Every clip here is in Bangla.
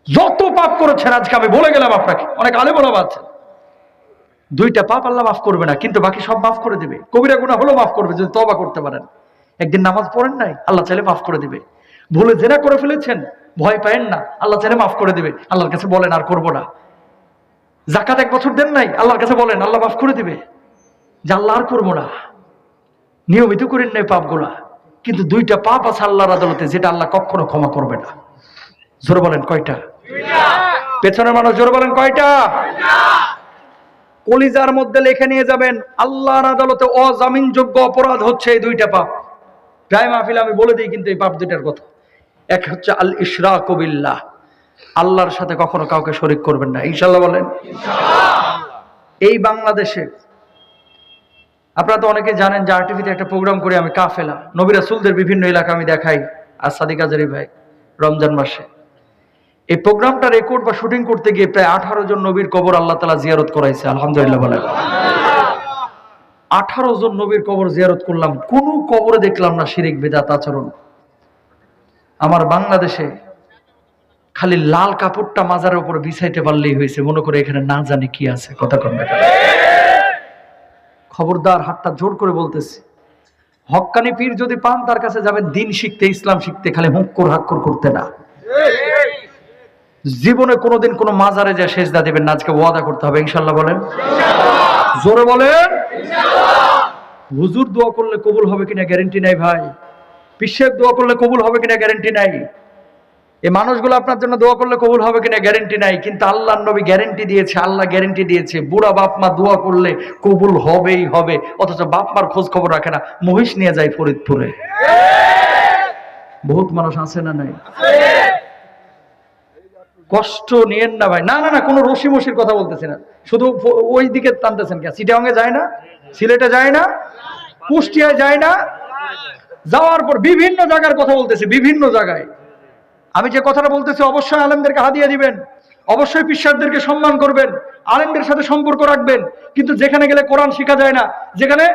যত পাপ করেছেন আজকে আমি বলে গেলাম আপনাকে, অনেক আলেম ওলামা আছেন, 2টা পাপ আল্লাহ মাফ করবে না, কিন্তু বাকি সব মাফ করে দিবে। কবিরা গুনাহ হলো মাফ করবে যদি তওবা করতে পারেন। একদিন নামাজ পড়েন নাই, আল্লাহ চাইলে মাফ করে দিবে। ভুলে জেনা করে ফেলেছেন, ভয় পায়েন না, আল্লাহ চাইলে মাফ করে দিবে। আল্লাহর কাছে বলেন আর করবো না। যাকাত 1 বছর দেন নাই, আল্লাহর কাছে বলেন, আল্লাহ মাফ করে দিবে, যে আল্লাহ আর করবো না। নিয়মিত করেন নাই পাপগুলা, কিন্তু 2টা পাপ আছে আল্লাহর আদালতে যেটা আল্লাহ কখনো ক্ষমা করবে না। জোরে বলেন কয়টা? পেছনের মানুষ জোরে বলেন কয়টা? কলিজার মধ্যে লিখে নিয়ে যাবেন, আল্লাহর আদালতে অজামিনযোগ্য অপরাধ হচ্ছে এই 2টা পাপ। প্রায় মাহফিলে আমি বলে দিই কিন্তু এই পাপ 2টার কথা। এক হচ্ছে আল ইশরাকু বিল্লাহ, আল্লাহর সাথে কখনো কাউকে শরীক করবেন না। ইনশাআল্লাহ বলেন। এই বাংলাদেশে আপনারা তো অনেকে জানেন যে আরটিভিতে একটা প্রোগ্রাম করে আমি কাফেলা, নবী রাসূলদের বিভিন্ন এলাকা আমি দেখাই। আর সাদিক আজারি ভাই রমজান মাসে এই প্রোগ্রামটা রেকর্ড বা শুটিং করতে গিয়ে প্রায় 18 জন নবীর কবর আল্লাহ তাআলা জিয়ারত করাইছে। আলহামদুলিল্লাহ বলেন। 18 জন নবীর কবর জিয়ারত করলাম, কোন কবরে দেখলাম না শিরক বিদআত আচরণ। আমার বাংলাদেশে খালি লাল কাপড়টা মাজারের উপর বিছাইতে পারলেই হয়েছে, মনে করে এখানে না জানি কি আছে। কথা কন না? খবরদার, হাতটা জোর করে বলতেছি, হক্কানি পীর যদি পান তার কাছে যাবেন দিন শিখতে, ইসলাম শিখতে, খালি হুক্কর হাক্কর করতে না। জীবনে কোনোদিন কোনো মাজারে যা সেজদা দিবেন না, আজকে ওয়াদা করতে হবে। ইনশাআল্লাহ বলেন। জোরে বলেন। হুজুর দোয়া করলে কবুল হবে কিনা গ্যারান্টি নাই ভাই। পিশের দোয়া করলে কবুল হবে কিনা গ্যারান্টি নাই। এই মানুষগুলো আপনার জন্য দোয়া করলে কবুল হবে কিনা গ্যারান্টি নাই, কিন্তু আল্লাহর নবী গ্যারান্টি দিয়েছে, আল্লাহ গ্যারান্টি দিয়েছে, বুড়া বাপ মা দোয়া করলে কবুল হবেই হবে। অথচ বাপ মার খোঁজ খবর রাখে না, মহিষ নিয়ে যায় ফরিদপুরে। বহুত মানুষ আছে না নাই? কষ্ট নিয়েন না ভাই। না না না, কোনো রশি মশির কথা বলতেছি না, শুধু ওই দিকে টানতেছেন কেন? চিটাগাঙে যায় না, সিলেটে যায় না, কুষ্টিয়ায় যায় না, যাওয়ার পর বিভিন্ন জায়গার কথা বলতেছি, বিভিন্ন জায়গায়। আমি যে কথাটা বলতেছি অবশ্যই আলেমদেরকে হাদিয়া দিবেন, অবশ্যই পিশারদেরকে সম্মান করবেন, আলেমদের সাথে সম্পর্ক রাখবেন। কিন্তু যেখানে গেলে কোরআন শেখা যায় না, যেখানে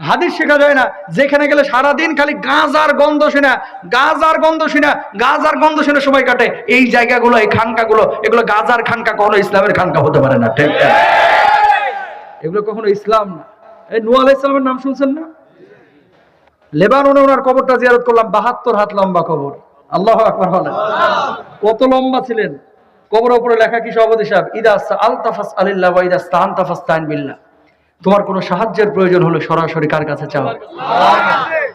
হাদিস শেখা যায় না, যেখানে গেলে সারাদিন খালি গাঁজার গন্ধ শোনা, গাঁজার গন্ধ শোনা, গাঁজার গন্ধ শুনে সময় কাটে, এই জায়গাগুলো, এই খানকাগুলো, এগুলো গাঁজার খানকা, কখনো ইসলামের খানকা হতে পারে না। ঠিক না? এগুলো কখনো ইসলাম না। এই নূহ আলাইহিস সালামের নাম শুনছেন না? লেবাননে ওনার কবরটা জিয়ারত করলাম, 72 হাত লম্বা কবর। আল্লাহু আকবার বলেন। কত লম্বা ছিলেন। কবরের উপরে লেখা কি সভাপতি সাহেব? ইদা সাআলতা ফাসআলিল্লাহ ওয়া ইদা ইসতাআনতা ফাসতাইন বিল্লাহ। তোমার কোনো সাহায্যের প্রয়োজন হলে সরাসরি কার কাছে চাও?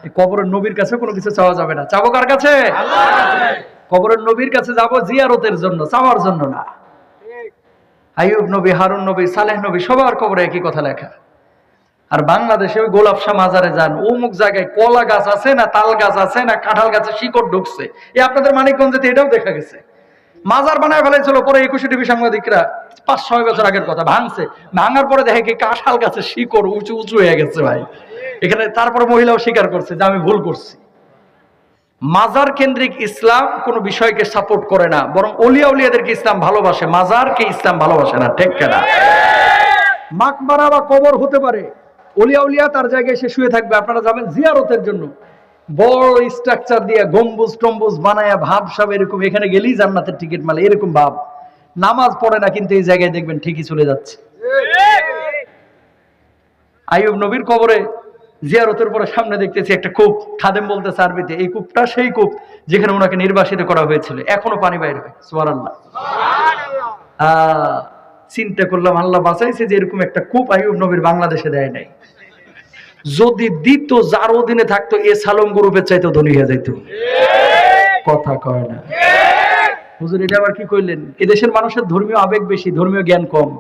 এই কবরের নবীর কাছে কোনো কিছু চাওয়া যাবে না। চাবো কার কাছে? আল্লাহর কাছে। কবরের নবীর কাছে যাবো জিয়ারতের জন্য, চাওয়ার জন্য না। আইয়ুব নবী, হারুন নবী, সালেহ নবী সবার কবরে একই কথা লেখা। আর বাংলাদেশে ওই গোলাপ শাহ মাজারে যান, অমুক জায়গায় কলা গাছ আছে না, তাল গাছ আছে না, কাঁঠাল গাছে শিকড় ঢুকছে। এই আপনাদের মানিকগঞ্জে এটাও দেখা গেছে। মাজার বানায় ফেলাইছিল, পরে 21 টিভি সাংবাদিকরা 5-6 বছর আগের কথা ভাঙছে। ভাঙার পরে দেখে কি কাঁঠাল গাছের শিকড় উঁচু উঁচু হয়ে গেছে ভাই। এখানে তারপরে মহিলাও স্বীকার করছে যে আমি ভুল করছি। মাজার কেন্দ্রিক ইসলাম কোন বিষয়কে সাপোর্ট করে না, বরং ওলিয়া উলিয়াদেরকে ইসলাম ভালোবাসে, মাজারকে ইসলাম ভালোবাসে না। ঠিক কিনা? মাকবারা বা কবর হতে পারে, ওলিয়া উলিয়া তার জায়গায় সে শুয়ে থাকবে, আপনারা যাবেন জিয়ারতের জন্য, বড় স্ট্রাকচার দিয়ে গম্বুজ টম্বুজ বানায়া ভাব সব এরকম, এখানে গেলেই জান্নাতের টিকিট মালে এরকম ভাব। নামাজ পড়ে না, কিন্তু এই জায়গায় দেখবেন ঠিকই চলে যাচ্ছে। আইয়ুব নবীর কবরে জিয়ারতের পরে সামনে দেখতেছি একটা কূপ, খাদেম বলতেছে আরবিতে, এই কূপটা সেই কূপ যেখানে ওনাকে নির্বাসিত করা হয়েছিল, এখনো পানি বাইরে হয়। সুবহানাল্লাহ। চিন্তা করলাম আল্লাহ বাঁচাইছে যে এরকম একটা কূপ আইয়ুব নবীর বাংলাদেশে দেয় নাই। যদি দিত, যার অধীনে থাকতো, এ সালম গ্রুপের চাইতে ধনী হয়ে যাইত। কথা কয় না হুজুর, এটা আবার কি কইলেন? এদেশের মানুষের ধর্মীয় আবেগ বেশি, ধর্মীয় জ্ঞান কম।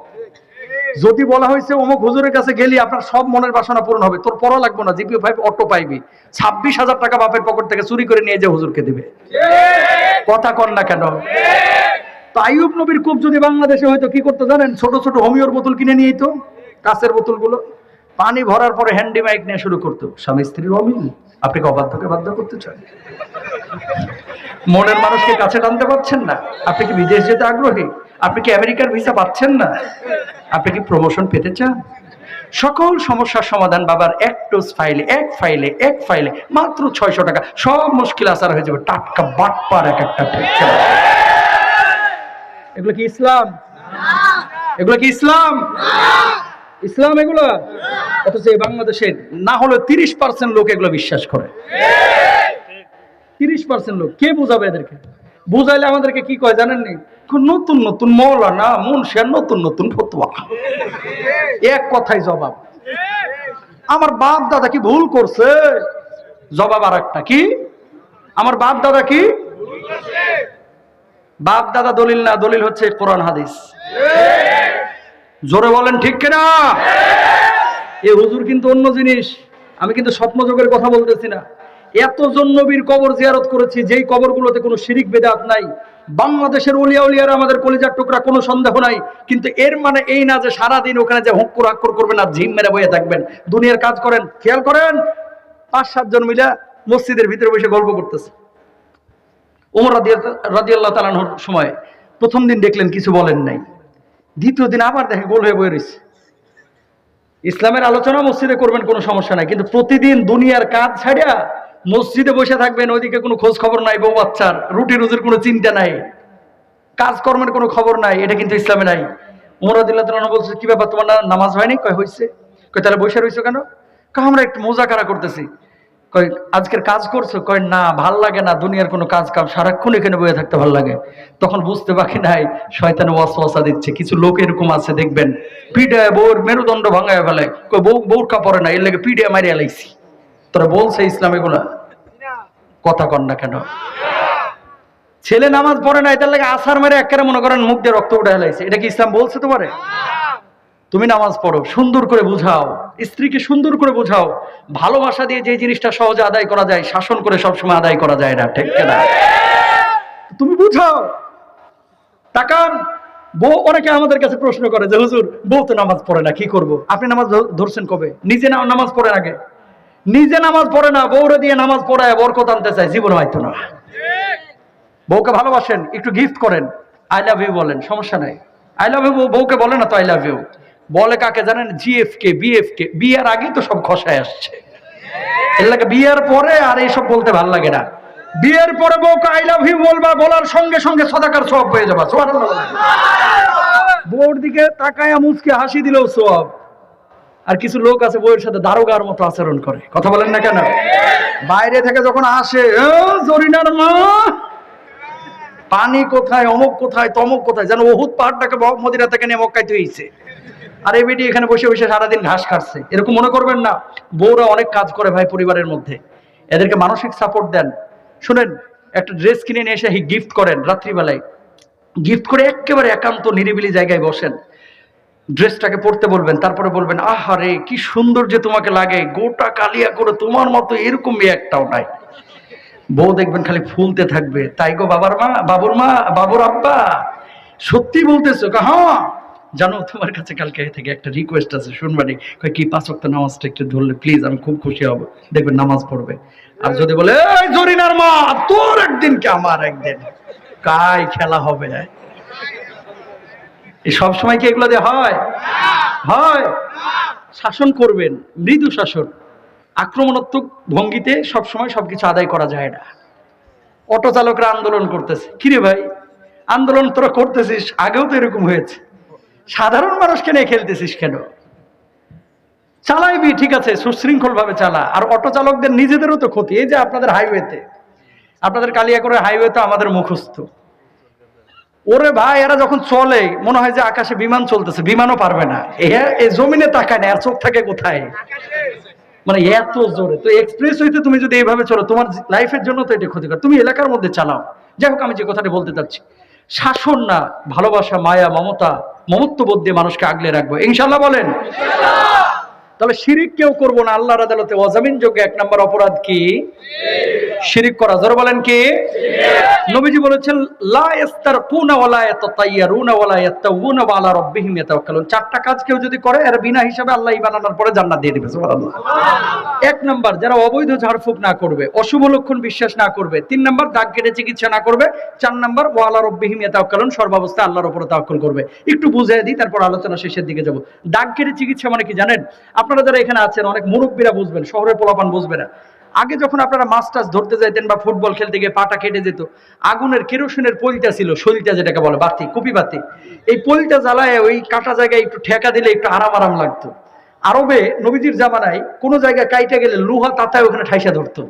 যদি বলা হয়েছে অমুক হুজুরের কাছে গেলি আপনার সব মনের বাসনা পূরণ হবে, তোর পড়া লাগবে না, জিপিও 5 অটো পাইবি, 26,000 টাকা বাপের পকেট থেকে চুরি করে নিয়ে যে হুজুরকে দিবে। কথা কন না কেন? তো আইয়ুব নবীর কূপ যদি বাংলাদেশে হয়তো কি করতে জানেন? ছোট ছোট হোমিওর বোতল কিনে নিয়ে তো, কাঁচের বোতলগুলো পানি ভরার পরে হ্যান্ডি মাইক নিয়ে শুরু করতো, স্বামী স্ত্রীর অমিল, আপনি কি অবাধ্যকে বাধ্য করতে চান? মনের মানুষকে কাছে টানতে পারছেন না? আপনি কি বিদেশ যেতে আগ্রহী? আপনি কি আমেরিকার ভিসা পাচ্ছেন না? আপনি কি প্রমোশন পেতে চান? সকল সমস্যার সমাধান বাবার এক ফাইলে মাত্র 600 টাকা, সব মুশকিল আসার হয়ে যাবে। টাটকা বাটপার এক একটা। ঠিক এগুলো কি ইসলাম? এগুলো কি ইসলাম? ইসলাম এগুলো? অথচ এই বাংলাদেশে না হলে 30% লোক এগুলো বিশ্বাস করে। 30% লোক। কে বুঝাবে এদেরকে? বুঝাইলে আমাদেরকে কি কয় জানেননি? নতুন নতুন মৌলানা মুনশিয়ার নতুন নতুন ফতোয়া, এক কথাই জবাব। আমার বাপ দাদা কি ভুল করছে? জবাব আর একটা, কি আমার বাপ দাদা কি বাপ দাদা দলিল না, দলিল হচ্ছে কোরআন হাদিস। জোরে বলেন ঠিক কিনা? এই হুজুর কিন্তু অন্য জিনিস। আমি কিন্তু স্বপ্নযোগের কথা বলতেছি না। এতজন নবীর কবর জিয়ারত করেছি যেই কবরগুলোতে কোনো শিরিক বেদাত নাই। বাংলাদেশের ওলিয়া উলিয়ারা আমাদের কলিজার টুকরা, কোনো সন্দেহ নাই। কিন্তু এর মানে এই না যে সারাদিন ওখানে যে হুক্কুর আক্কুর করবেন আর ঝিম মেরে বয়ে থাকবেন। দুনিয়ার কাজ করেন। খেয়াল করেন, 5-7 জন মিলে মসজিদের ভিতরে বসে গল্প করতেছে। ওমর রাদিয়াল্লাহু তাআলা আনহুর সময় প্রথম দিন দেখলেন কিছু বলেন নাই, দ্বিতীয় দিন আবার দেখে গোল হয়ে বয়ে রয়েছে। ইসলামের আলোচনা মসজিদে করবেন, কোনো সমস্যা নাই, কিন্তু প্রতিদিন দুনিয়ার কাজ ছাড়িয়া মসজিদে বসে থাকবেন, ওইদিকে কোনো খোঁজ খবর নাই, বউ বাচ্চার রুটি রুজির কোনো চিন্তা নাই, কাজকর্মের কোনো খবর নাই, এটা কিন্তু ইসলামে নাই। ওমর রাদিয়াল্লাহু তাআলা আনহু বলছে, কি ব্যাপার, তোমার নামাজ হয়নি? কয় হয়েছে। কয় তাহলে বসে রয়েছো কেন? কয় আমরা একটু মোজাকারা করতেছি। কয় আজকের কাজ করছো? কয় না, ভাল লাগে না, দুনিয়ার কোনো কাজ কাম, সারাক্ষণ এখানে বসে থাকতে ভাল লাগে। তখন বুঝতে বাকি নাই শয়তানে ওয়াসওয়াসা দিচ্ছে। কিছু লোক এরকম আছে দেখবেন, পিডায় বউর মেরুদণ্ড ভাঙায় ফেলে। কয় বউ বোরকা পরে না, এর লেগে পিডে মারিয়া লাইছি। তোরা বলছে ইসলাম এগুলা? কথা কন না কেন? ছেলে নামাজ পড়ে না, এটার লাগে আসার মেরে একেবারে মনে করেন মুখ দিয়ে রক্ত উঠে হেলাইছে। এটা কি ইসলাম বলছে তোমারে? তুমি নামাজ পড়ো, সুন্দর করে বুঝাও, স্ত্রীকে সুন্দর করে বুঝাও। ভালোবাসা দিয়ে যে জিনিসটা সহজে আদায় করা যায়, শাসন করে সবসময় আদায় করা যায় না, ঠিক না? তুমি বুঝাও। তাকান, বউ অনেকে আমাদের কাছে প্রশ্ন করে যে হুজুর বউ তো নামাজ পড়ে না, কি করব? আপনি নামাজ ধরছেন কবে? নিজে নামাজ পড়েন আগে। নিজে নামাজ পড়ে না, বউরে দিয়ে নামাজ পড়ায় বরকত আনতে চায়, জীবন হয়তো না। বউকে ভালোবাসেন, একটু গিফট করেন, আই লাভ ইউ বলেন, সমস্যা নাই। আই লাভ ইউ বউকে বলে না তো আই লাভ ইউ। বলে কাকে জানেন? জিএফ কে, বিএফ কে। বিয়ের আগেই তো সব খসায় আসছে, এর লাগে বিয়ের পরে আর এইসব বলতে ভালো লাগে না। বিয়ের পরে বউকে আই লাভ ইউ বলবা, বলার সঙ্গে সঙ্গে সাদাকার সওয়াব হয়ে যাবে। সুবহানাল্লাহ। বউর দিকে তাকায়া মুচকে হাসি দিলেও সওয়াব। আর কিছু লোক আছে বউয়ের সাথে দারোগার মতো আচরণ করে, কথা বলেন না কেন? বাইরে থেকে যখন আসে, জরিনার মা পানি কোথায়, অমুক কোথায়, তমুক কোথায়, যেন উহুদ পাহাড়টাকে মদিনা থেকে নিয়ে মক্কায় তৈরিছে। আর এই বেটি এখানে বসে বসে সারাদিন ঘাস কাটছে, এরকম মনে করবেন না। বউরা অনেক কাজ করে ভাই পরিবারের মধ্যে, এদেরকে মানসিক সাপোর্ট দেন। শুনেন, একটা ড্রেস কিনে নিয়ে এসে গিফট করেন, রাত্রিবেলায় গিফট করে একেবারে একান্ত নিরিবিলি জায়গায় বসেন, ড্রেসটাকে পরতে বলবেন, তারপরে বলবেন আহারে কি সুন্দর যে তোমাকে লাগে, গোটা কালিয়া করে তোমার মতো এরকম মেয়ে একটাও নাই। বউ দেখবেন খালি ফুলতে থাকবে, তাই গো বাবার মা, বাবুর মা, বাবুর আব্বা, সত্যি বলতেছো? হ্যাঁ জানো, তোমার কাছে কালকে থেকে একটা রিকোয়েস্ট আছে, শুনবানি। কি 5 ওয়াক্ত নামাজটা একটু ধরলে প্লিজ, আমি খুব খুশি হব। দেখবেন নামাজ পড়বে। আর যদি বলে এই জরিনার মা, তোর একদিন কি আমার একদিন, কাই খেলা হবে। এই সব সময় কি এগুলো দিয়ে হয়? হয়। শাসন করবেন, মৃদু শাসন। আক্রমণাত্মক ভঙ্গিতে সবসময় সবকিছু আদায় করা যায় না। অটো চালকরা আন্দোলন করতেছে, কিরে ভাই আন্দোলন তোরা করতেছিস, আগেও তো এরকম হয়েছে, সাধারণ মানুষকে নিয়ে খেলতেছিস কেন? চালাইবি, ঠিক আছে, সুশৃঙ্খল ভাবে চালা। আর অটো চালকদের নিজেদেরও তো ক্ষতি। এই যে আপনাদের হাইওয়েতে, আপনাদের কালিয়াকৈর হাইওয়ে তো আমাদের মুখস্থ। ওরে ভাই, এরা যখন চলে মনে হয় যে আকাশে বিমান চলতেছে, বিমানও পারবে না। এই জমিনে তাকায় না, আর চোখ থাকে কোথায়? মানে এত জোরে। তো এক্সপ্রেস হইতে তুমি যদি এইভাবে চলো, তোমার লাইফের জন্য তো এটা ক্ষতিকর। তুমি এলাকার মধ্যে চালাও। যাই হোক, আমি যে কথাটা বলতে চাচ্ছি, শাসন না, ভালোবাসা, মায়া, মমতা, মমত্ববোধ দিয়ে মানুষকে আগলে রাখবো, ইনশাল্লাহ বলেন। তাহলে শিরিক কেউ করবো না, আল্লাহর আদালতে ওয়াজামিন যোগ্য 1 নম্বর অপরাধ কি? শিরিক করা। জোরে বলেন কি? নবীজি বলেছেন লা ইস্তারকুনা ওয়ালা ইয়াতাতাইয়ারুনা ওয়ালা ইয়াতাউনা ওয়া আলা রাব্বিহিম ইয়াতাওয়াক্কালুন। 4টা কাজ কেউ যদি করে, এর বিনা হিসাবে আল্লাহ ঈমান আনার পরে জান্নাত দিয়ে দিবে। সুবহানাল্লাহ। 1 নাম্বার, যারা অবৈধ ঝাড়ফুঁক না করবে, অশুভ লক্ষণ বিশ্বাস না করবে। 3 নাম্বার, দাগ কেটে চিকিৎসা না করবে। 4 নাম্বার, ওয়া আলা রাব্বিহিম ইয়াতাওয়াক্কালুন, সর্বাবস্থায় আল্লাহর উপরে তাওয়াক্কুল করবে। একটু বুঝিয়ে দিই, তারপর আলোচনা শেষের দিকে যাব। দাগ কেটে চিকিৎসা মানে কি জানেন? আপনারা যারা এখানে আছেন, অনেক মুরব্বীরা বুঝবেন, শহরের পোলাপান বুঝবে না। আগে যখন আপনারা মাছ টাছ ধরতে যাইতেন বা ফুটবল খেলতে গিয়ে পাটা কেটে যেত, আগুনের কেরোসিনের পলিটা ছিল, শৈলটা যেটাকে বলে, বাতি, কুপি বাতি, এই পলিটা জ্বালায় ওই কাটা জায়গায় একটু ঠেকা দিলে একটু আরাম আরাম লাগতো। আরবে নবীজির জামানায় কোনো জায়গায় কাইটে গেলে লোহা তাতায় ওখানে ঠাইসা ধরতো,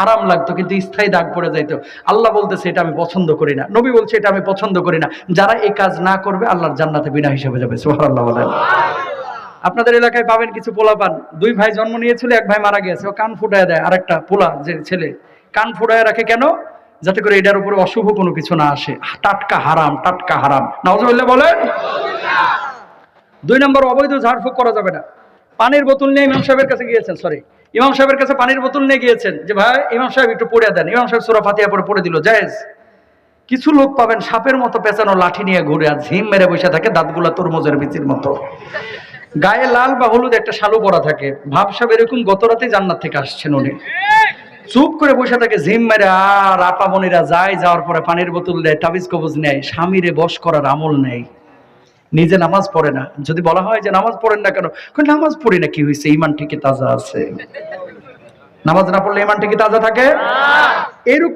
আরাম লাগতো, কিন্তু স্থায়ী দাগ পড়ে যাইতো। আল্লাহ বলতেছে এটা আমি পছন্দ করি না, নবী বলছে এটা আমি পছন্দ করি না। যারা এই কাজ না করবে আল্লাহর জান্নাতে বিনা হিসাবে যাবে। সুবহানাল্লাহ বলেন। আপনাদের এলাকায় পাবেন কিছু পোলাপান, দুই ভাই জন্ম নিয়েছিল, এক ভাই মারা গেছে, ও কান ফুটায় দেয়, আরেকটা পোলা যে ছেলে কান ফুটায় রাখে কেন? যাতে করে এটার উপরে অশুভ কোনো কিছু না আসে। টাটকা হারাম, টাটকা হারাম। নাউজুবিল্লাহ বলেন। 2 নম্বর, অবৈধ ঝাড়ফুঁক করা যাবে না। পানির বোতল নিয়ে ইমাম সাহেবের কাছে গিয়েছেন, ইমাম সাহেবের কাছে পানির বোতল নিয়ে গিয়েছেন যে ভাই ইমাম সাহেব একটু পড়ে দেন। ইমাম সাহেব সূরা ফাতিহা পড়ে দিল, জায়েজ। কিছু লোক পাবেন সাপের মতো পেঁচানো লাঠি নিয়ে ঘুরে আর ঝিম মেরে বসে থাকে, দাঁতগুলা তরমুজের বিচির মতো, গায়ে লাল বা হলুদ একটা শালু পরা থাকে, ভাবসাব এরকম গত রাতে জান্নাত থেকে আসছেন উনি, চুপ করে বসে থাকে ঝিম মেরে। আর আপামনিরা যায়, যাওয়ার পরে পানির বোতল দেয়, তাবিজ কবজ নেয়, স্বামীরে বশ করার আমল নেই, নিজে নামাজ পড়ে না। যদি বলা হয় যে নামাজ পড়েন না কেন, নামাজ পড়ি না, কি হয়েছে, ঈমান ঠিকই তাজা আছে। নামাজ না পড়লে ঈমান ঠিকই তাজা থাকে এরকম